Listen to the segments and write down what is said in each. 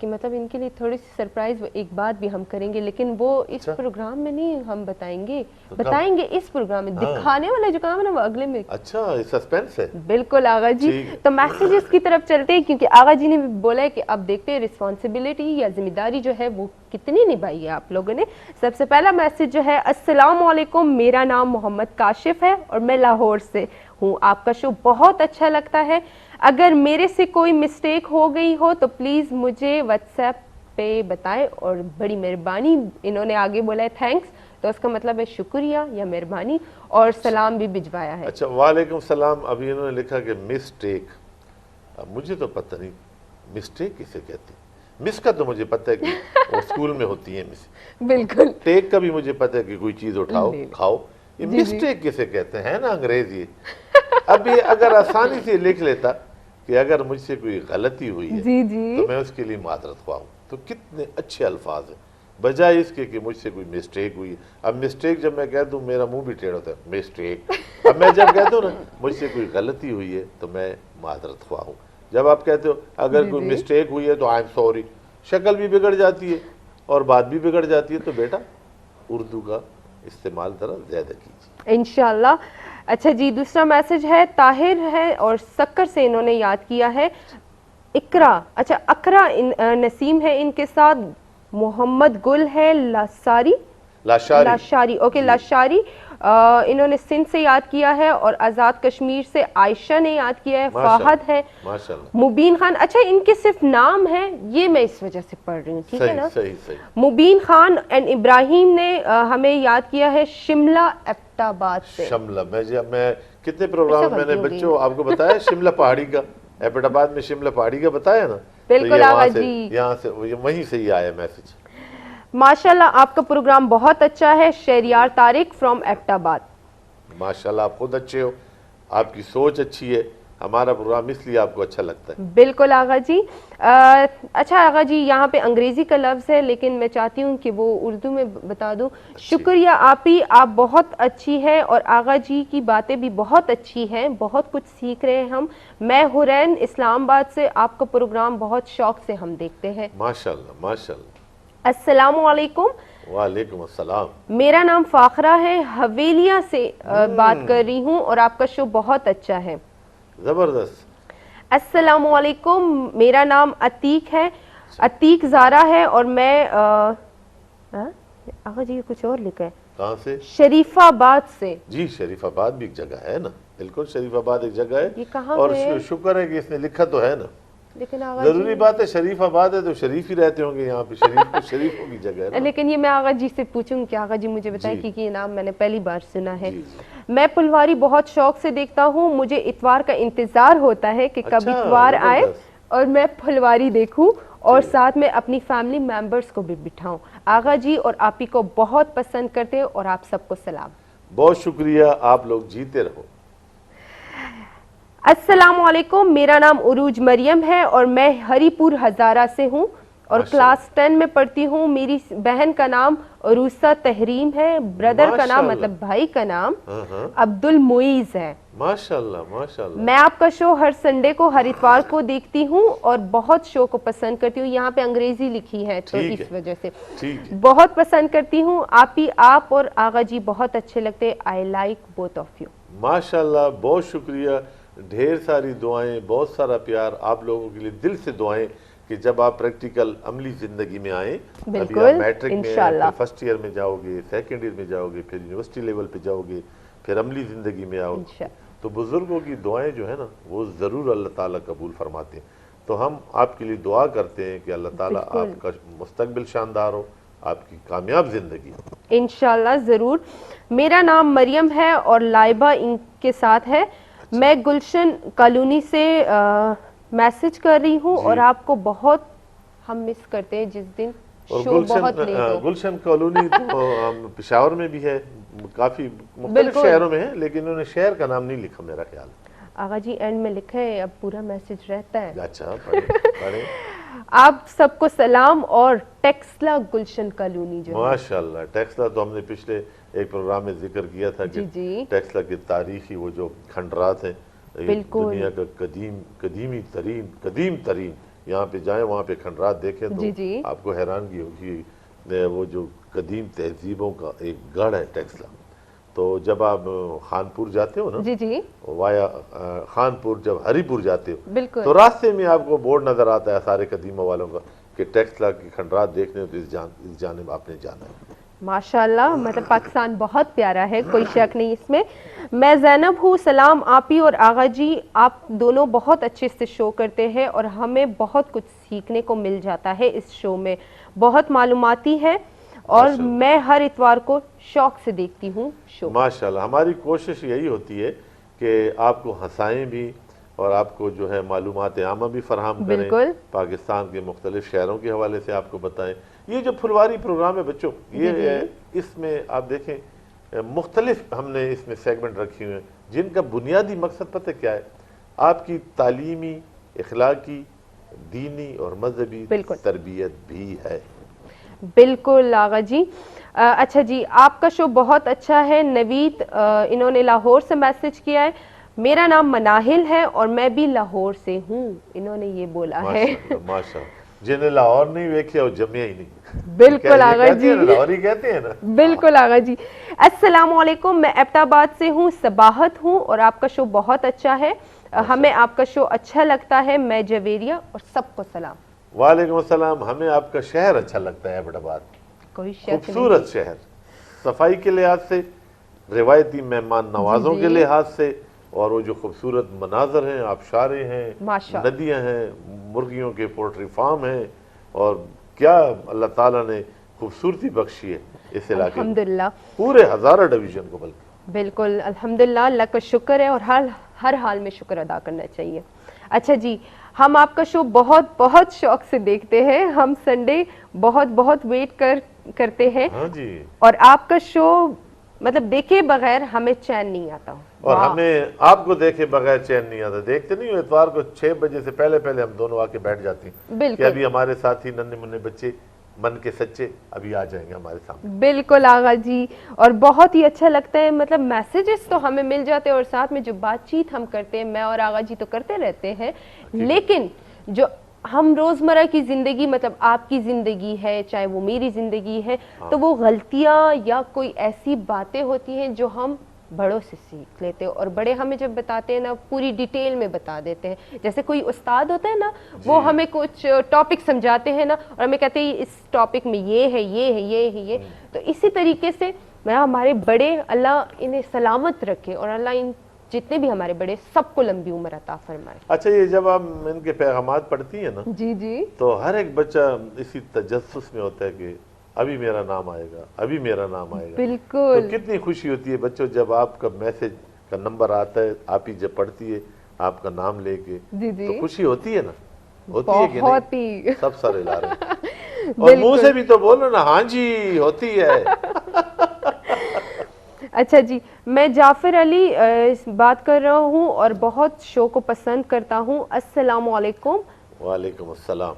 کہ مطلب ان کے لیے تھوڑی سی سرپرائز ایک بات بھی ہم کریں گے، لیکن وہ اس پروگرام میں نہیں ہم بتائیں گے اس پروگرام میں، دکھانے والا جو کام ہے نا وہ اگلے میں۔ اچھا سسپینس ہے۔ بالکل آغا جی، تو میسیجز کی طرف چلتے ہیں، کیونکہ آغا جی نے بھی بولا ہے کہ اب دیکھتے ہیں رسپانسبلٹی یا ذمہ داری جو ہے وہ کتنی نبھائی ہے آپ لوگوں نے۔ سب سے پہلا میسج جو ہے، السلام علیکم، میرا نام محمد کاشف ہے اور میں لاہور سے ہوں، آپ کا شو بہت اچھا لگتا ہے، اگر میرے سے کوئی مسٹیک ہو گئی ہو تو پلیز مجھے واٹس ایپ پہ بتائیں، اور بڑی مہربانی انہوں نے آگے بولا ہے تھینکس، تو اس کا مطلب ہے شکریہ یا مہربانی، اور سلام بھی بھجوایا ہے۔ اچھا وعلیکم السلام۔ ابھی انہوں نے لکھا کہ مسٹیک، اب مجھے تو پتہ نہیں مسٹیک کسے کہتے ہیں۔ مس کا تو مجھے پتہ ہے کہ وہ اسکول میں ہوتی ہے مس، بالکل، ٹیک کا بھی مجھے پتہ ہے کہ کوئی چیز اٹھاؤ کھاؤ، یہ مسٹیک کسے کہتے ہیں نا انگریزی۔ اب یہ اگر آسانی سے لکھ لیتا کہ اگر مجھ سے کوئی غلطی ہوئی ہے تو میں اس کے لیے معذرت خواہ ہوں، تو کتنے اچھے الفاظ ہیں، بجائے اس کے کہ مجھ سے کوئی مسٹیک ہوئی ہے۔ اب مسٹیک جب میں کہہ دوں میرا منہ بھی ٹیڑھ ہوتا ہے، مسٹیک۔ اب میں جب کہتا ہوں نا مجھ سے کوئی غلطی ہوئی ہے تو میں معذرت خواہ ہوں، جب آپ کہتے ہو اگر کوئی مسٹیک ہوئی ہے تو آئی ایم سوری، شکل بھی بگڑ جاتی ہے اور بات بھی بگڑ جاتی ہے۔ تو بیٹا اردو کا استعمال ذرا زیادہ کیجیے انشاءاللہ۔ اچھا جی، دوسرا میسج ہے، طاہر ہے اور سکر سے انہوں نے یاد کیا ہے، اقرا، اچھا اقرا نسیم ہے ان کے ساتھ، محمد گل ہے لاشاری، اوکے لاشاری، انہوں نے سندھ سے یاد کیا ہے، اور آزاد کشمیر سے عائشہ نے یاد کیا ہے، فاہد ہے، مبین خان، اچھا ان کے صرف نام ہے یہ میں اس وجہ سے پڑھ رہی ہوں، ٹھیک ہے نا، مبین خان اینڈ ابراہیم نے ہمیں یاد کیا ہے شملہ ایبٹ آباد سے۔ شملہ، میں کتنے پروگرام میں نے بچوں آپ کو بتایا شملہ پہاڑی کا، ایبٹ آباد میں شملہ پہاڑی کا بتایا نا، بالکل آغا جی، یہاں سے وہیں سے ہی آیا میسج۔ ماشاءاللہ آپ کا پروگرام بہت اچھا ہے، شہریار طارق فرام ایبٹ آباد۔ ماشاءاللہ آپ خود اچھے ہو، آپ کی سوچ اچھی ہے، ہمارا پروگرام اس لیے آپ کو اچھا لگتا ہے۔ بالکل آغا جی۔ اچھا آغا جی، یہاں پہ انگریزی کا لفظ ہے لیکن میں چاہتی ہوں کہ وہ اردو میں بتا دوں۔ شکریہ آپی، آپ بہت اچھی ہے، اور آغا جی کی باتیں بھی بہت اچھی ہیں، بہت کچھ سیکھ رہے ہیں ہم۔ میں حرین اسلام آباد سے، آپ کا پروگرام بہت شوق سے ہم دیکھتے ہیں۔ ماشاءاللہ ماشاءاللہ۔ السلام علیکم۔ وعلیکم السلام۔ میرا نام فاخرہ ہے، حویلیہ سے بات کر رہی ہوں، اور آپ کا شو بہت اچھا ہے۔ زبردست۔ السلام علیکم، میرا نام عتیق ہے، عتیق زارا ہے، اور میں آغا جی کچھ اور لکھا ہے، کہاں سے؟ شریف آباد سے۔ جی شریف آباد بھی ایک جگہ ہے نا، بالکل شریف آباد ایک جگہ ہے، یہ کہاں اور ہے؟ شکر ہے کہ اس نے لکھا تو ہے نا، لیکن آغا ضروری بات ہے شریف آباد ہے تو شریف ہی رہتے ہوں گے یہاں پہ، شریفوں کی جگہ ہے نا۔ لیکن یہ میں آغا جی سے پوچھوں کہ آغا جی مجھے بتائیں کہ یہ نام میں نے پہلی بار سنا ہے۔ میں پلواری بہت شوق سے دیکھتا ہوں، مجھے اتوار کا انتظار ہوتا ہے کہ کب اتوار آئے اور میں پھلواری دیکھوں اور ساتھ میں اپنی فیملی ممبرز کو بھی بٹھاؤں۔ آغا جی اور آپی کو بہت پسند کرتے ہیں، اور آپ سب کو سلام۔ بہت شکریہ، آپ لوگ جیتے رہو۔ السلام علیکم، میرا نام عروج مریم ہے اور میں ہری پور ہزارہ سے ہوں اور کلاس 10 میں پڑھتی ہوں۔ میری بہن کا نام عروسہ تحریم ہے، بردر کا نام مطلب بھائی کا نام عبد المعیز ہے۔ ماشاءاللہ ماشاءاللہ۔ میں آپ کا شو ہر سنڈے کو، ہر اتوار کو دیکھتی ہوں اور بہت شو کو پسند کرتی ہوں۔ یہاں پہ انگریزی لکھی ہے تو اس وجہ سے بہت پسند کرتی ہوں۔ آپ اور آغا جی بہت اچھے لگتے، I like both of you. ماشاءاللہ، بہت شکریہ، ڈھیر ساری دعائیں، بہت سارا پیار، آپ لوگوں کے لیے دل سے دعائیں کہ جب آپ پریکٹیکل عملی زندگی میں آئیں، ابھی آپ میٹرک میں پھر فرسٹ ایئر میں جاؤ گے، سیکنڈ ایئر میں جاؤ گے، پھر یونیورسٹی لیول پہ جاؤ گے، پھر عملی زندگی میں آؤ گے، تو بزرگوں کی دعائیں جو ہے نا وہ ضرور اللہ تعالیٰ قبول فرماتے ہیں۔ تو ہم آپ کے لیے دعا کرتے ہیں کہ اللہ تعالیٰ آپ کا مستقبل شاندار ہو، آپ کی کامیاب زندگی ہو۔ انشاءاللہ ضرور۔ میرا نام مریم ہے اور لائبہ ان کے ساتھ ہے۔ میں گلشن کالونی سے میسج کر رہی ہوں اور آپ کو بہت ہم مس کرتے ہیں جس دن شو بہت لیٹ ہو۔ گلشن کالونی تو پشاور میں بھی ہے، کافی مختلف شہروں میں ہے، لیکن انہوں نے شہر کا نام نہیں لکھا میرا خیال۔ آغا جی اینڈ میں لکھا ہے، اب پورا میسج رہتا ہے۔ اچھا پڑھیں۔ آپ سب کو سلام، اور ٹیکسلا گلشن کالونی جو ہے۔ ماشاءاللہ، ٹیکسلا تو ہم نے پچھلے ایک پروگرام میں ذکر کیا تھا کہ ٹیکسلا کے تاریخی وہ جو کھنڈرات ہیں، دنیا کا قدیم ترین یہاں پہ جائیں وہاں پہ کھنڈرات دیکھیں تو جی آپ کو حیرانگی ہوگی. وہ جو قدیم تہذیبوں کا ایک گڑھ ہے ٹیکسلا. تو جب آپ خانپور جاتے ہو نا, جی وایا خانپور جب ہری پور جاتے ہو بالکل تو راستے میں آپ کو بورڈ نظر آتا ہے سارے قدیمہ والوں کا کہ ٹیکسلا کی کھنڈرات دیکھنے تو اس جانب آپ نے جانا ہے. ماشاءاللہ, مطلب پاکستان بہت پیارا ہے, کوئی شک نہیں اس میں. میں زینب ہوں. سلام آپ ہی اور آغا جی, آپ دونوں بہت اچھے سے شو کرتے ہیں اور ہمیں بہت کچھ سیکھنے کو مل جاتا ہے اس شو میں, بہت معلوماتی ہے اور میں ہر اتوار کو شوق سے دیکھتی ہوں شو. ماشاءاللہ, ہماری کوشش یہی ہوتی ہے کہ آپ کو ہنسائیں بھی اور آپ کو جو ہے معلومات عامہ بھی فراہم کریں, بالکل پاکستان کے مختلف شہروں کے حوالے سے آپ کو بتائیں. یہ جو پھلواری پروگرام ہے بچوں, یہ اس میں آپ دیکھیں مختلف ہم نے اس میں سیگمنٹ رکھی ہوئے ہیں جن کا بنیادی مقصد پتہ کیا ہے, آپ کی تعلیمی, اخلاقی, دینی اور مذہبی تربیت بھی ہے. بالکل آغا جی. اچھا جی, آپ کا شو بہت اچھا ہے. نوید انہوں نے لاہور سے میسج کیا ہے, میرا نام مناہل ہے اور میں بھی لاہور سے ہوں, انہوں نے یہ بولا ہے. ماشاءاللہ, جنہیں لاہور نہیں ویکھیا وہ جمیا ہی نہیں. بالکل آغا جی, لاہور ہی کہتے ہیں نا. بالکل آغا جی. السلام علیکم, میں ایبٹ آباد سے ہوں, صباحت ہوں اور آپ کا شو بہت اچھا ہے, ہمیں آپ کا شو اچھا لگتا ہے. میں جویریہ اور سب کو سلام. وعلیکم السلام, ہمیں آپ کا شہر اچھا لگتا ہے ایبٹ آباد, کوئی خوبصورت شہر, صفائی کے لحاظ سے, روایتی مہمان نوازوں کے لحاظ سے, اور وہ جو خوبصورت مناظر ہیں, آبشاریں ہیں, ندیاں ہیں, مرغیوں کے پولٹری فارم ہیں, اور کیا اللہ تعالیٰ نے خوبصورتی بخشی ہے اس علاقے میں, الحمدللہ پورے ہزارہ ڈویژن کو. بلکہ بالکل الحمدللہ, اللہ کا شکر ہے اور ہر حال میں شکر ادا کرنا چاہیے. اچھا جی, ہم آپ کا شو بہت بہت شوق سے دیکھتے ہیں, ہم سنڈے بہت بہت ویٹ کرتے ہیں. ہاں جی, اور آپ کا شو مطلب دیکھے بغیر ہمیں چین نہیں آتا. اور ہمیں آپ کو دیکھے بغیر چین نہیں آتا. دیکھتے نہیں ہو اتوار کو 6 بجے سے پہلے ہم دونوں آ کے بیٹھ جاتے ہیں کہ ابھی ہمارے ساتھی ننھے منھے بچے من کے سچے ابھی آ جائیں گے ہمارے سامنے. بالکل آغا جی, اور بہت ہی اچھا لگتا ہے, مطلب میسیجز تو ہمیں مل جاتے ہیں اور ساتھ میں جو بات چیت ہم کرتے ہیں, میں اور آغا جی تو کرتے رہتے ہیں, لیکن جو ہم روزمرہ کی زندگی, مطلب آپ کی زندگی ہے چاہے وہ میری زندگی ہے, تو وہ غلطیاں یا کوئی ایسی باتیں ہوتی ہیں جو ہم بڑوں سے سیکھ لیتے ہیں, اور بڑے ہمیں جب بتاتے ہیں نا پوری ڈیٹیل میں بتا دیتے ہیں. جیسے کوئی استاد ہوتا ہے نا, وہ ہمیں کچھ ٹاپک سمجھاتے ہیں نا اور ہمیں کہتے ہیں اس ٹاپک میں یہ ہے, یہ ہے, یہ ہے, یہ. تو اسی طریقے سے ہمارے بڑے, اللہ انہیں سلامت رکھے اور اللہ ان جتنے بھی ہمارے بڑے سب کو لمبی عمر عطا فرمائے. اچھا, یہ جب آپ ان کے پیغامات پڑھتی ہیں نا, جی تو ہر ایک بچہ اسی تجسس میں ہوتا ہے کہ ابھی میرا نام آئے گا, ابھی میرا نام آئے گا. بالکل, تو کتنی خوشی ہوتی ہے بچوں جب آپ کا میسج کا نمبر آتا ہے, آپ ہی جب پڑھتی ہے آپ کا نام لے کے, تو خوشی ہوتی ہے نا, ہوتی ہے کہ نہیں؟ سب سر ہلا رہے ہیں, اور منہ سے بھی تو بولو نا, ہاں جی ہوتی ہے. اچھا جی, میں جعفر علی بات کر رہا ہوں اور بہت شو کو پسند کرتا ہوں. السلام علیکم. وعلیکم السلام.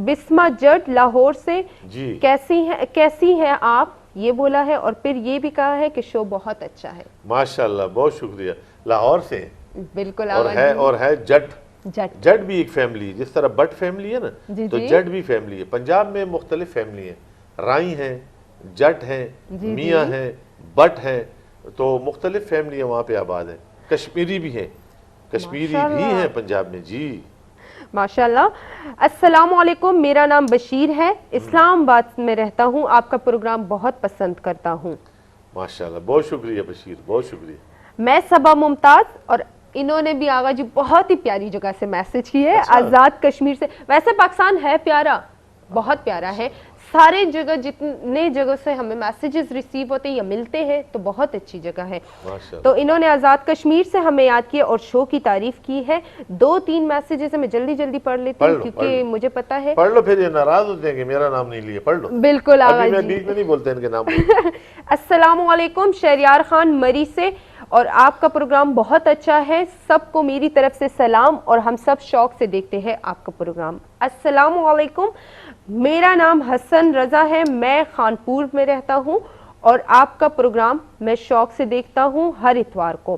بسمہ جٹ لاہور سے, جی کیسی ہیں آپ, یہ بولا ہے, اور پھر یہ بھی کہا ہے کہ شو بہت اچھا ہے. ماشاءاللہ, بہت شکریہ. لاہور سے بالکل, اور ہے جٹ بھی ایک فیملی ہے, جس طرح بٹ فیملی ہے نا, تو جٹ بھی فیملی ہے. پنجاب میں مختلف فیملی ہیں, رائی ہیں, جٹ ہیں, میاں ہیں, بٹ ہیں, تو مختلف فیملیاں وہاں پہ آباد ہیں. کشمیری بھی ہیں, کشمیری بھی ہیں پنجاب میں. جی ماشاءاللہ. السلام علیکم, میرا نام بشیر ہے, اسلام آباد میں رہتا ہوں, آپ کا پروگرام بہت پسند کرتا ہوں. ماشاءاللہ, بہت شکریہ بشیر, بہت شکریہ. میں صبا ممتاز, اور انہوں نے بھی آغا جی بہت ہی پیاری جگہ سے میسج کی ہے, آزاد کشمیر سے. ویسے پاکستان ہے پیارا, بہت پیارا ہے, سارے جگہ جتنے جگہ سے ہمیں میسیجز ریسیو ہوتے ہیں یا ملتے ہیں, تو بہت اچھی جگہ ہے. تو انہوں نے آزاد کشمیر سے ہمیں یاد کیا اور شو کی تعریف کی ہے. 2-3 میسیجز میں جلدی پڑھ لیتی ہوں کیونکہ مجھے پتا ہے. پڑھ لو, پھر یہ ناراض ہوتے ہیں کہ میرا نام نہیں لیے, پڑھ لو. بالکل آغا جی, میں بیچ میں نہیں بولتے ان کے نام. السلام علیکم, شہریار خان مری سے, اور آپ کا پروگرام بہت اچھا ہے, سب کو میری طرف سے سلام, اور ہم سب شوق سے دیکھتے ہیں آپ کا پروگرام. السلام علیکم, میرا نام حسن رضا ہے, میں خانپور میں رہتا ہوں, اور آپ کا پروگرام میں شوق سے دیکھتا ہوں ہر اتوار کو.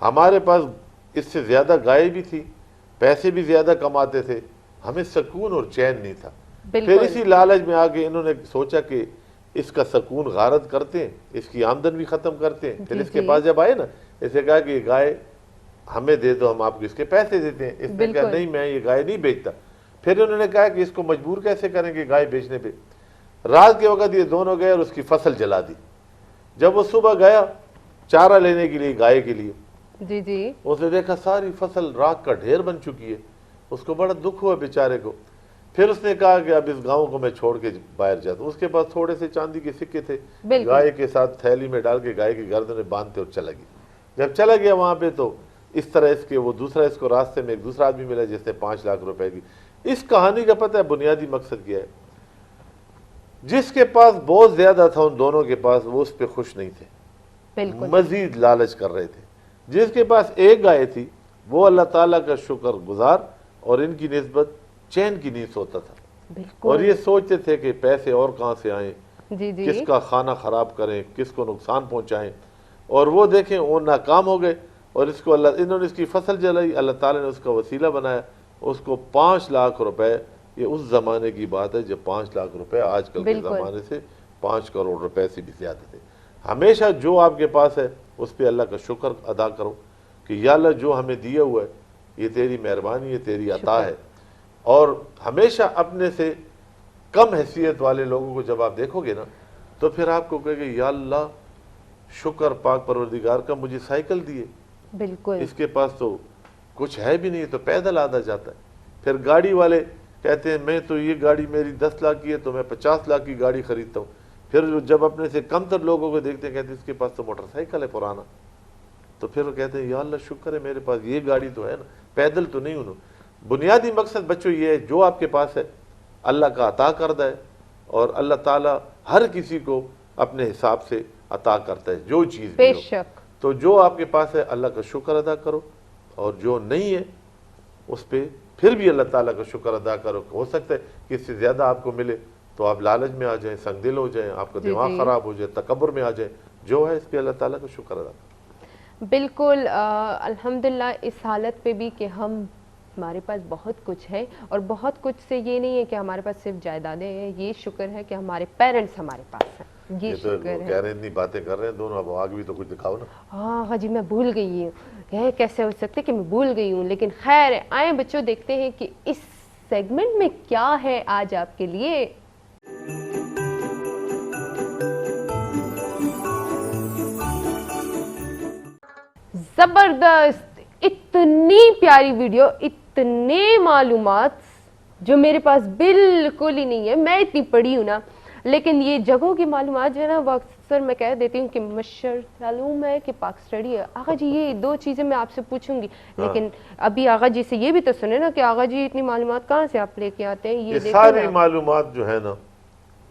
ہمارے پاس اس سے زیادہ گائے بھی تھی، پیسے بھی زیادہ کماتے تھے، ہمیں سکون اور چین نہیں تھا۔ پھر بالکل اسی لالچ میں آگے انہوں نے سوچا کہ اس کا سکون غارت کرتے ہیں، اس کی آمدن بھی ختم کرتے ہیں۔ پھر اس کے پاس جب آئے نا، اسے کہا کہ یہ گائے ہمیں دے دو، ہم آپ کو اس کے پیسے دیتے ہیں۔ اس نے کہا نہیں، میں یہ گائے نہیں بیچتا۔ پھر انہوں نے کہا کہ اس کو مجبور کیسے کریں گے گائے بیچنے پہ۔ رات کے وقت یہ دونوں گئے اور اس کی فصل جلا دی۔ جب وہ صبح گیا چارہ لینے کے لیے گائے کے لیے، جی جی اس نے دیکھا ساری فصل راکھ کا ڈھیر بن چکی ہے۔ اس کو بڑا دکھ ہوا بیچارے کو۔ پھر اس نے کہا کہ اب اس گاؤں کو میں چھوڑ کے باہر جاتا ہوں۔ اس کے پاس تھوڑے سے چاندی کے سکے تھے، گائے کے ساتھ تھیلی میں ڈال کے گائے کی گردن میں باندھتے اور چلا گیا۔ جب چلا گیا وہاں پہ تو اس طرح اس کے وہ دوسرا اس کو راستے میں ایک دوسرا آدمی ملا جس نے 5 لاکھ روپے کی۔ اس کہانی کا پتہ ہے بنیادی مقصد کیا ہے؟ جس کے پاس بہت زیادہ تھا ان دونوں کے پاس، وہ اس پہ خوش نہیں تھے، مزید لالچ کر رہے تھے۔ جس کے پاس ایک گائے تھی وہ اللہ تعالیٰ کا شکر گزار اور ان کی نسبت چین کی نیند سوتا تھا، اور یہ سوچتے تھے کہ پیسے اور کہاں سے آئیں، کس کا کھانا خراب کریں، کس کو نقصان پہنچائیں۔ اور وہ دیکھیں وہ ناکام ہو گئے، اور اس کو انہوں نے اس کی فصل جلائی، اللہ تعالیٰ نے اس کا وسیلہ بنایا، اس کو 5 لاکھ روپے۔ یہ اس زمانے کی بات ہے جب 5 لاکھ روپے آج کل کے زمانے سے 5 کروڑ روپے سے بھی زیادہ تھے۔ ہمیشہ جو آپ کے پاس ہے اس پہ اللہ کا شکر ادا کرو کہ یا اللہ جو ہمیں دیا ہوا ہے یہ تیری مہربانی ہے، تیری عطا ہے۔ اور ہمیشہ اپنے سے کم حیثیت والے لوگوں کو جب آپ دیکھو گے نا تو پھر آپ کو کہے گے یا اللہ شکر پاک پروردگار کا، مجھے سائیکل دیے، بالکل اس کے پاس تو کچھ ہے بھی نہیں، تو پیدل آدھا جاتا ہے۔ پھر گاڑی والے کہتے ہیں میں تو یہ گاڑی میری 10 لاکھ کی ہے تو میں 50 لاکھ کی گاڑی خریدتا ہوں۔ پھر جب اپنے سے کم تر لوگوں کو دیکھتے ہیں کہتے ہیں اس کے پاس تو موٹر سائیکل ہے پرانا، تو پھر وہ کہتے ہیں یا اللہ شکر ہے میرے پاس یہ گاڑی تو ہے نا، پیدل تو نہیں ہوں۔ بنیادی مقصد بچوں یہ ہے جو آپ کے پاس ہے اللہ کا عطا کردہ ہے، اور اللہ تعالیٰ ہر کسی کو اپنے حساب سے عطا کرتا ہے جو چیز بھی ہو۔ تو جو آپ کے پاس ہے اللہ کا شکر ادا کرو، اور جو نہیں ہے اس پہ پھر بھی اللہ تعالیٰ کا شکر ادا کرو۔ ہو سکتا ہے کہ اس سے زیادہ آپ کو ملے تو آپ لالچ میں آ جائیں، سنگ دل ہو جائیں، آپ کا دماغ خراب ہو جائے، تکبر میں آ جائیں۔ جو ہے اس پہ اللہ تعالیٰ کا شکر ادا کرو۔ بالکل الحمدللہ اس حالت پہ بھی کہ ہمارے پاس بہت کچھ ہے، اور بہت کچھ سے یہ نہیں ہے کہ ہمارے پاس صرف جائیدادیں ہیں، یہ شکر ہے کہ ہمارے پیرنٹس ہمارے پاس ہیں، یہ شکر ہے۔ کہہ رہے ہیں اتنی باتیں کر رہے ہیں دونوں، اب آگے بھی تو کچھ دکھاؤ نا۔ ہاں جی میں بھول گئی ہوں، کیسے ہو سکتے کہ میں بھول گئی ہوں، لیکن خیر آئیں بچوں دیکھتے ہیں کہ اس سیگمنٹ میں کیا ہے آج آپ کے لیے۔ زبردست، اتنی پیاری ویڈیو، اتنے معلومات جو میرے پاس بالکل ہی نہیں ہے۔ میں اتنی پڑھی ہوں نا، لیکن یہ جگہوں کی معلومات جو ہے نا وہ اکثر میں کہہ دیتی ہوں کہ معلوم ہے کہ پاک اسٹڈی ہے۔ آغا جی یہ 2 چیزیں میں آپ سے پوچھوں گی، لیکن ابھی آغا جی سے یہ بھی تو سنیں نا کہ آغا جی اتنی معلومات کہاں سے آپ لے کے آتے ہیں؟ یہ ساری معلومات جو ہے نا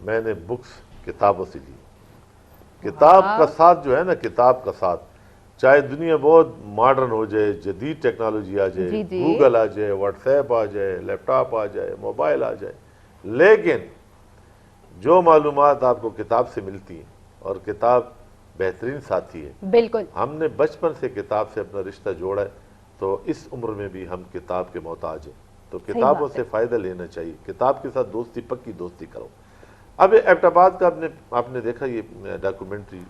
میں نے بکس کتابوں سے لی۔ کتاب کا ساتھ جو ہے نا، کتاب کا ساتھ، چاہے دنیا بہت ماڈرن ہو جائے، جدید ٹیکنالوجی آ جائے، گوگل آ جائے، واٹس ایپ آ جائے، لیپ ٹاپ آ جائے، موبائل آ جائے، لیکن جو معلومات آپ کو کتاب سے ملتی ہیں، اور کتاب بہترین ساتھی ہے۔ بالکل ہم نے بچپن سے کتاب سے اپنا رشتہ جوڑا ہے، تو اس عمر میں بھی ہم کتاب کے محتاج ہیں، تو کتابوں سے فائدہ لینا چاہیے، کتاب کے ساتھ دوستی، پکی دوستی کرو۔ اب ایبٹ آباد کا آپ نے دیکھا یہ ڈاکومنٹری،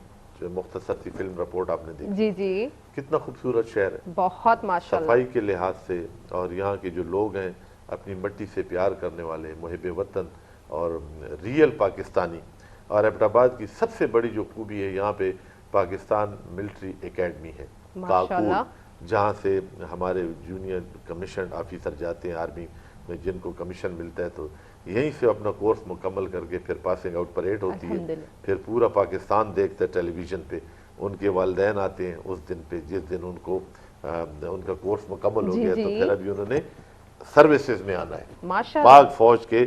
مختصر سی فلم رپورٹ آپ نے دیکھی، جی جی کتنا خوبصورت شہر ہے، بہت ماشاءاللہ، صفائی کے لحاظ سے، اور یہاں کے جو لوگ ہیں اپنی مٹی سے پیار کرنے والے، محب وطن اور ریئل پاکستانی۔ اور ایبٹ آباد کی سب سے بڑی جو خوبی ہے یہاں پہ پاکستان ملٹری اکیڈمی ہے، کاکول، جہاں سے ہمارے جونیئر کمیشن آفیسر جاتے ہیں آرمی میں، جن کو کمیشن ملتا ہے تو یہیں سے اپنا کورس مکمل کر کے پھر پاسنگ آؤٹ پریڈ ہوتی ہے، پھر پورا پاکستان دیکھتا ہے ٹیلی ویژن پہ، ان کے والدین آتے ہیں اس دن پہ جس دن ان کا کورس مکمل ہو گیا، تو پھر ابھی انہوں نے سروسز میں آنا ہے، پاک فوج کے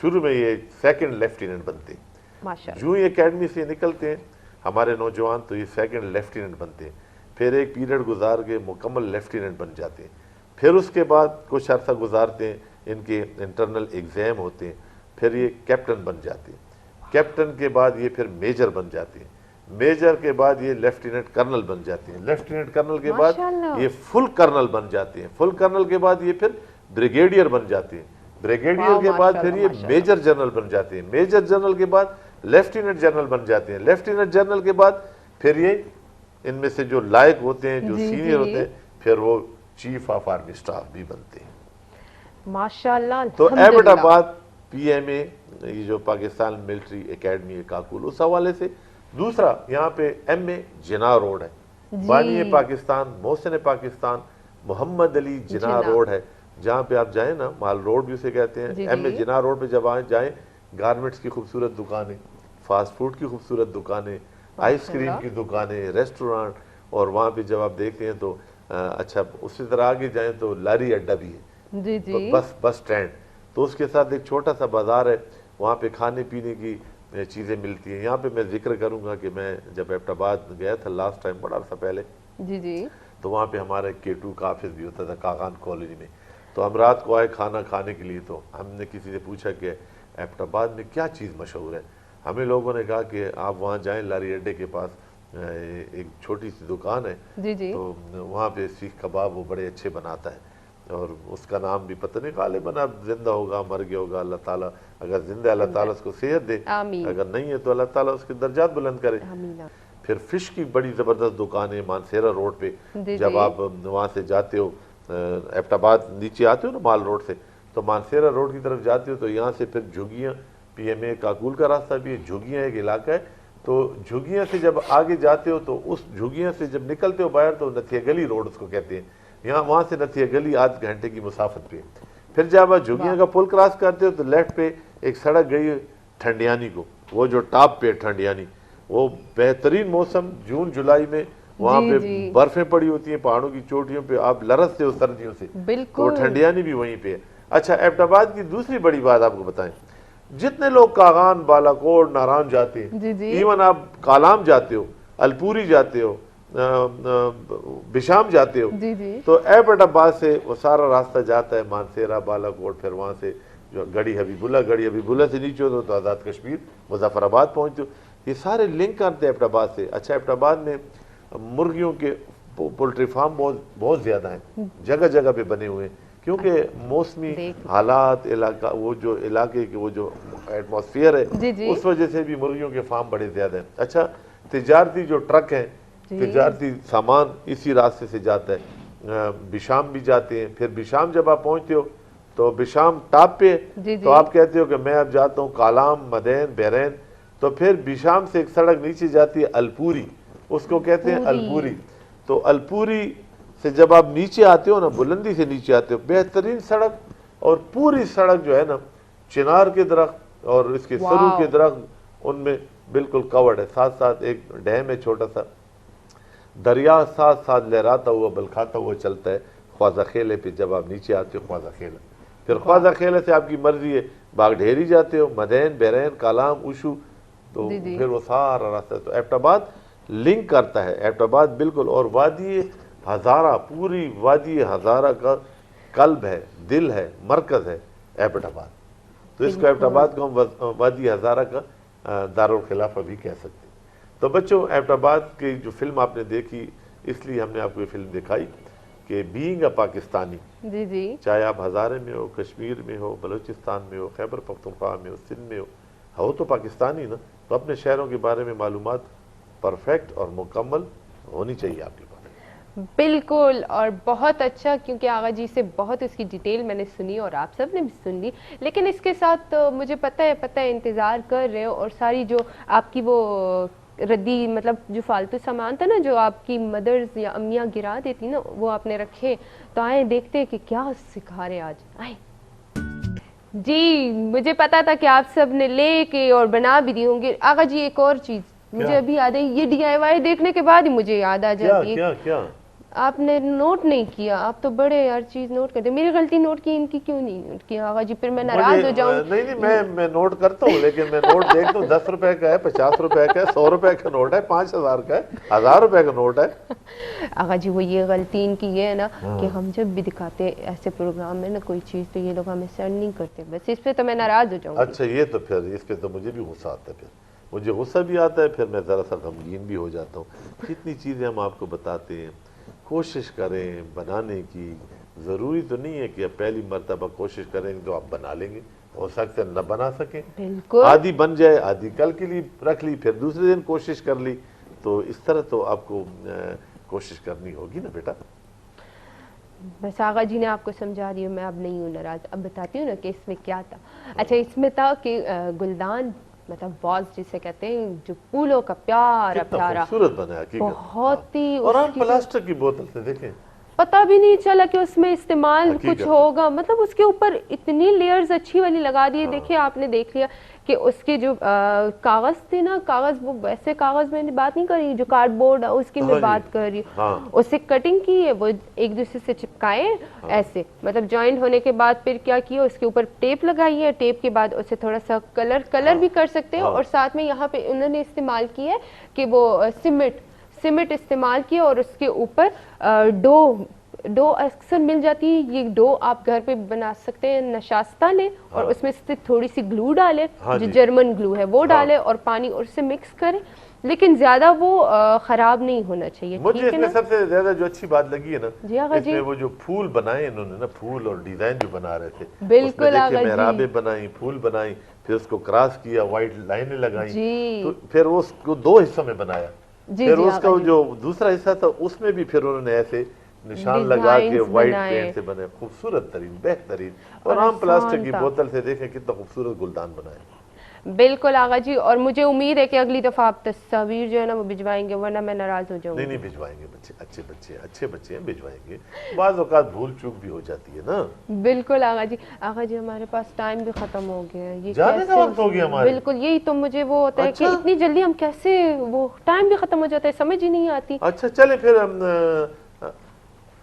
شروع میں یہ 2nd لیفٹیننٹ بنتے ہیں۔ جو یہ اکیڈمی سے نکلتے ہیں ہمارے نوجوان تو یہ 2nd لیفٹیننٹ بنتے ہیں، پھر ایک پیریڈ گزار کے مکمل لیفٹیننٹ بن جاتے ہیں، پھر اس کے بعد کچھ عرصہ گزارتے ہیں، ان کے انٹرنل ایگزام ہوتے ہیں، پھر یہ کیپٹن بن جاتے ہیں، کیپٹن کے بعد یہ پھر میجر بن جاتے ہیں، میجر کے بعد یہ لیفٹیننٹ کرنل بن جاتے ہیں، لیفٹیننٹ کرنل کے بعد ماشاءاللہ۔ یہ فل کرنل بن جاتے ہیں، فل کرنل کے بعد یہ پھر بریگیڈیئر بن جاتے ہیں، بریگیڈیئر کے بعد پھر یہ میجر جنرل بن جاتے ہیں، میجر جنرل کے بعد لیفٹیننٹ جنرل بن جاتے ہیں، لیفٹیننٹ جنرل کے بعد پھر یہ ان میں سے جو لائق ہوتے ہیں، جو سینئر ہوتے ہیں، پھر وہ چیف آف آرمی سٹاف بھی بنتے ہیں۔ ماشاءاللہ، تو الحمدللہ۔ ایبٹ آباد پی ایم اے، یہ جو پاکستان ملٹری اکیڈمی ہے کاکول، اس حوالے سے دوسرا یہاں پہ ایم اے جناح روڈ ہے، بانی پاکستان، محسن پاکستان، محمد علی جناح روڈ ہے، جہاں پہ آپ جائیں نا، مال روڈ بھی اسے کہتے ہیں، ایم اے جناح روڈ پہ جب جائیں، گارمنٹس کی خوبصورت دکانیں، فاسٹ فوڈ کی خوبصورت دکانیں، آئس کریم کی دکانیں، ریسٹورانٹ، اور وہاں پہ جب آپ دیکھتے ہیں تو اچھا اسی طرح آگے جائیں تو لاری اڈا بھی ہے، بس سٹینڈ، تو اس کے ساتھ ایک چھوٹا سا بازار ہے، وہاں پہ کھانے پینے کی چیزیں ملتی ہیں۔ یہاں پہ میں ذکر کروں گا کہ میں جب ایبٹ آباد گیا تھا لاسٹ ٹائم بڑا عرصہ پہلے، تو وہاں پہ ہمارا K2 کا آفس بھی ہوتا تھا کاغان کالونی میں، تو ہم رات کو آئے کھانا کھانے کے لیے، تو ہم نے کسی سے پوچھا کہ ایبٹ آباد میں کیا چیز مشہور ہے، ہمیں لوگوں نے کہا کہ آپ وہاں جائیں، لاری اڈے کے پاس ایک چھوٹی سی دکان ہے، تو وہاں پہ سیخ کباب وہ بڑے اچھے بناتا ہے، اور اس کا نام بھی پتہ نہیں، غالباً اب زندہ ہوگا مر گیا ہوگا، اللہ تعالیٰ اگر زندہ اللہ تعالیٰ اس کو صحت دے، اگر نہیں ہے تو اللہ تعالیٰ اس کے درجات بلند کرے۔ پھر فش کی بڑی زبردست دکانیں مانسیرا روڈ پہ، جب آپ وہاں سے جاتے ہو ایبٹ آباد نیچے آتے ہو نا مال روڈ سے، تو مانسیرا روڈ کی طرف جاتے ہو تو یہاں سے پھر جھگیاں، پی ایم اے کاکول کا راستہ بھی ہے، جھگیاں ایک علاقہ ہے، تو جھگیاں سے جب آگے جاتے ہو تو اس جھگیاں سے جب نکلتے ہو باہر تو نتھیا گلی روڈ اس کو کہتے ہیں، یہاں وہاں سے نتھیا گلی آدھ گھنٹے کی مسافت پہ، پھر جب آپ جھگیاں کا پل کراس کرتے ہو تو لیفٹ پہ ایک سڑک گئی ہے ٹھنڈیانی کو، وہ جو ٹاپ پہ ٹھنڈیانی، وہ بہترین موسم جون جولائی میں وہاں پہ برفیں پڑی ہوتی ہیں پہاڑوں کی چوٹیوں پہ، آپ لرزتے ہو سردیوں سے، تو وہ ٹھنڈیانی بھی وہیں پہ ہے۔ اچھا ایبٹ آباد کی دوسری بڑی بات آپ کو بتائیں، جتنے لوگ کاغان، بالاکوٹ، ناران جاتے ہیں، ایون آپ کالام جاتے ہو، الپوری جاتے ہو، بشام جاتے ہو، تو ایبٹ آباد سے وہ سارا راستہ جاتا ہے مانسیرا، بالاکوٹ، پھر وہاں سے جو گڑھی حبیب اللہ سے نیچے ہو تو آزاد کشمیر، مظفر آباد پہنچتے ہو، یہ سارے لنک کرتے ہیں ایبٹ آباد سے۔ اچھا ایبٹ آباد میں مرغیوں کے پولٹری فارم بہت زیادہ ہیں، جگہ جگہ پہ بنے ہوئے ہیں، کیونکہ موسمی حالات، علاقہ، وہ جو علاقے کی وہ جو ایٹماسفیئر ہے، اس وجہ سے بھی مرغیوں کے فارم بڑے زیادہ ہیں۔ اچھا تجارتی جو ٹرک ہیں، تجارتی سامان اسی راستے سے جاتا ہے، بشام بھی جاتے ہیں، پھر بشام جب آپ پہنچتے ہو تو بشام ٹاپ پہ، تو آپ کہتے ہو کہ میں اب جاتا ہوں کالام، مدین، بحرین، تو پھر بشام سے ایک سڑک نیچے جاتی ہے الپوری، اس کو کہتے ہیں الپوری، تو الپوری سے جب آپ نیچے آتے ہو نا، بلندی سے نیچے آتے ہو، بہترین سڑک، اور پوری سڑک جو ہے نا چنار کے درخت اور اس کے سرو کے درخت ان میں بالکل کورڈ ہے، ساتھ ساتھ ایک ڈیم ہے چھوٹا سا، دریا ساتھ ساتھ لہراتا ہوا بلکھاتا ہوا چلتا ہے، خواجہ خیلے پہ جب آپ نیچے آتے ہو خواجہ خیلہ، پھر خواجہ خیلے سے آپ کی مرضی ہے باغ ڈھیری جاتے ہو، مدین، بحرین، کالام، اوشو، تو پھر وہ سارا راستہ، تو ایبٹ آباد لنک کرتا ہے، ایبٹ آباد بالکل، اور وادی ہزارہ، پوری وادی ہزارہ کا قلب ہے، دل ہے، مرکز ہے ایبٹ آباد، تو اس کو ایبٹ آباد کو ہم وادی ہزارہ کا دارالخلافہ بھی کہہ سکتے ہیں۔ تو بچوں ایبٹ آباد کی جو فلم آپ نے دیکھی، اس لیے ہم نے آپ کو یہ فلم دکھائی کہ بینگ اے پاکستانی، چاہے آپ ہزارے میں ہو، کشمیر میں ہو، بلوچستان میں ہو، خیبر پختونخوا میں ہو، سندھ میں ہو تو پاکستانی نا، تو اپنے شہروں کے بارے میں معلومات پرفیکٹ اور مکمل ہونی چاہیے آپ کے پاس۔ بالکل، اور بہت اچھا، کیونکہ آغا جی سے بہت اس کی ڈیٹیل میں نے سنی اور آپ سب نے بھی سن لی، لیکن اس کے ساتھ مجھے پتہ ہے انتظار کر رہے ہو، اور ساری جو آپ کی وہ ردی، مطلب جو فالتو سامان تھا نا جو آپ کی مدرز یا امیاں گرا دیتی نا، وہ آپ نے رکھے، تو آئیں دیکھتے کہ کیا سکھا رہے آج، آئیں۔ جی مجھے پتا تھا کہ آپ سب نے لے کے اور بنا بھی دی ہوں گے۔ آغا جی ایک اور چیز مجھے ابھی یاد ہے، یہ ڈی آئی وائی دیکھنے کے بعد ہی مجھے یاد آ جاتی ہے، کیا آپ نے نوٹ نہیں کیا، آپ تو بڑے ہر چیز نوٹ کرتے، میری غلطی نوٹ کی، ان کی کیوں نہیں نوٹ کیا آغا جی؟ پھر میں ناراض ہو جاؤں۔ نہیں میں نوٹ کرتا ہوں، لیکن میں نوٹ دیکھتا ہوں 10 روپے کا ہے، 50 روپے کا ہے، 100 روپے کا نوٹ ہے، 5000 کا ہے، 1000 روپے کا نوٹ ہے۔ آغا جی وہ یہ غلطی ان کی یہ ہے نا کہ ہم جب بھی دکھاتے ایسے پروگرام میں نا کوئی چیز، تو یہ لوگ ہمیں سینڈ نہیں کرتے، بس اس پہ تو میں ناراض ہو جاؤں۔ اچھا یہ تو پھر اس پہ تو مجھے بھی غصہ آتا ہے، مجھے غصہ بھی آتا ہے، پھر میں ذرا سا غمگین بھی ہو جاتا ہوں. کتنی چیزیں ہم آپ کو بتاتے ہیں. کوشش کریں بنانے کی. ضروری تو نہیں ہے کہ اب پہلی مرتبہ کوشش کریں گے تو آپ بنا لیں گے، ہو سکتا ہے نہ بنا سکیں. بالکل آدھی بن جائے، آدھی کل کے لیے رکھ لی، پھر دوسرے دن کوشش کر لی. تو اس طرح تو آپ کو کوشش کرنی ہوگی نا بیٹا. بس آغا جی نے آپ کو سمجھا دی، میں اب نہیں ہوں ناراض. اب بتاتی ہوں نا کہ اس میں کیا تھا. اچھا اس میں تھا کہ گلدان مطلب واز جسے کہتے ہیں، جو پھولوں کا پیارا کتنا پیارا، خوبصورت بنا ہے حقیقت. بہت ہی اور اس ہم کی جو پلاسٹر کی بوتل سے دیکھیں، پتہ بھی نہیں چلا کہ اس میں استعمال کچھ حقیقت. ہوگا. مطلب اس کے اوپر اتنی لیئرز اچھی والی لگا دیے. دیکھیں آپ نے دیکھ لیا کہ اس کے جو کاغذ تھے نا، کاغذ وہ ویسے کاغذ میں نے بات نہیں کر رہی جو کارڈ بورڈ اس کی میں ہاں جی. بات کر رہی ہاں. ہوں. اسے کٹنگ کی ہے، وہ ایک دوسرے سے چپکائے ایسے، مطلب جوائنٹ ہونے کے بعد پھر کیا کیا، اس کے اوپر ٹیپ لگائی ہے. ٹیپ کے بعد اسے تھوڑا سا کلر بھی کر سکتے ہیں. اور ساتھ میں یہاں پہ انہوں نے استعمال کی ہے کہ وہ سیمنٹ استعمال کیا، اور اس کے اوپر ڈو اکثر مل جاتی ہے. یہ ڈو آپ گھر پہ بنا سکتے ہیں. نشاستہ لیں اور اس میں سے تھوڑی سی گلو ڈالیں، جو جرمن گلو ہے وہ ڈالیں، اور پانی اور سے مکس کریں. لیکن زیادہ وہ خراب نہیں ہونا چاہیے. مجھے اس میں سب سے زیادہ جو اچھی بات لگی ہے نا، جی آغا اس جی، میں وہ جو پھول بنائے انہوں نے نا، پھول اور ڈیزائن جو بنا رہے تھے، اس میں بالکل دیکھیں آغا جی، محرابیں بنائیں، پھول بنائیں، پھر اس کو کراس کیا، وائٹ لائنیں لگائیں. جی تو پھر اس کو دو حصوں میں بنایا. جی پھر جی اس کا آغا جی، جو دوسرا حصہ تھا اس میں بھی پھر انہوں نے ایسے نشان لگا کے ڈیزائنز وائٹ بنائے. پینٹ سے بنے. خوبصورت ترین، بہترین. اور اور عام پلاسٹر آسان کی تھا. بوتل سے دیکھیں کتنا خوبصورت گلدان بنائے. بالکل آغا جی. اور مجھے امید ہے کہ اگلی دفعہ آپ تصاویر جو ہے نا وہ بھجوائیں گے، ورنہ میں ناراض ہو جاؤں نہیں گی. نہیں بھجوائیں گے بچے، اچھے بچے ہیں، بھجوائیں گے. بعض اوقات بھول چوک بھی ہو جاتی ہے نا. بالکل آغا جی. آغا جی ہمارے پاس ٹائم بھی ختم ہو گیا ہے. یہ جانے کا کیسے، وقت ہو گیا ہمارے. بالکل یہی تو مجھے وہ ہوتا ہے کہ اچھا اتنی جلدی ہم کیسے، وہ ٹائم بھی ختم ہو جاتا ہے، سمجھ ہی نہیں آتی. اچھا چلیں پھر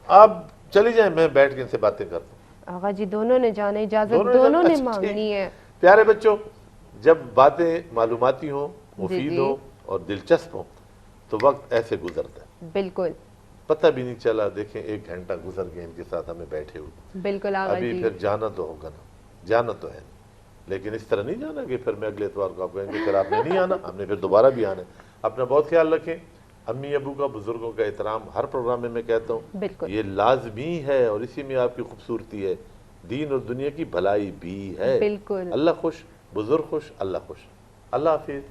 آپ چلی جائیں، میں بیٹھ کے ان سے باتیں کرتا ہوں. آغا جی دونوں نے جانا، اجازت دونوں دونوں نے اچھا ٹھیک. مانگنی ہے. پیارے بچوں، جب باتیں معلوماتی ہوں، جی مفید جی ہوں اور دلچسپ ہوں تو وقت ایسے گزرتا ہے، بالکل پتہ بھی نہیں چلا. دیکھیں 1 گھنٹہ گزر گیا ان کے ساتھ ہمیں بیٹھے ہوئے. بالکل آغا ابھی جی. پھر جانا تو ہوگا نا، جانا تو ہے، لیکن اس طرح نہیں جانا کہ پھر میں اگلے اتوار کو آپ کہیں گے پھر آپ نے نہیں آنا، ہم نے پھر دوبارہ بھی آنا ہے. اپنا بہت خیال رکھیں. امی ابو کا، بزرگوں کا احترام ہر پروگرام میں کہتا ہوں، بالکل یہ لازمی ہے، اور اسی میں آپ کی خوبصورتی ہے. دین اور دنیا کی بھلائی بھی ہے. بالکل. اللہ خوش، بزرگ خوش، اللہ خوش. اللہ حافظ.